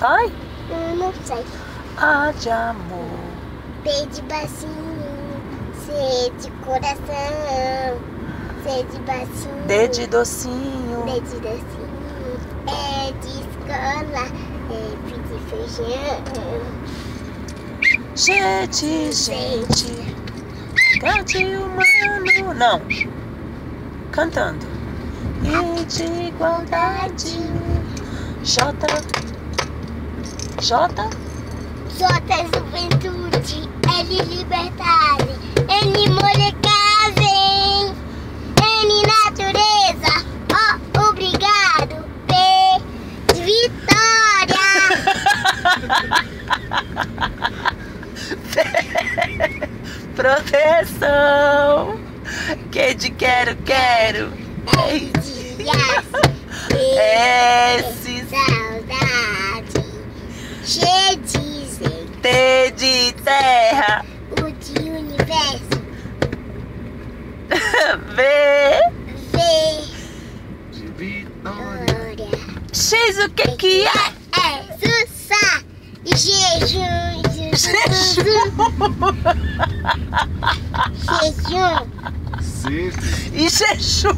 Ai, Eu não sei. A de amor. B de bacinho, C de coração, C de bacinho, D de docinho. D de docinho, E de escola, F de feijão, G de gente. H de humano. Não. Cantando. I de igualdade. J. J. J é juventude, L liberdade, N molecagem, N natureza, O obrigado, P de vitória. Proteção. Q de quero. S de aço, S. saudade, G de zen, T de terra. U de universo, V. V De vitória. glória, X o que é? Sussá, jejum, jejum, C. E Jejum.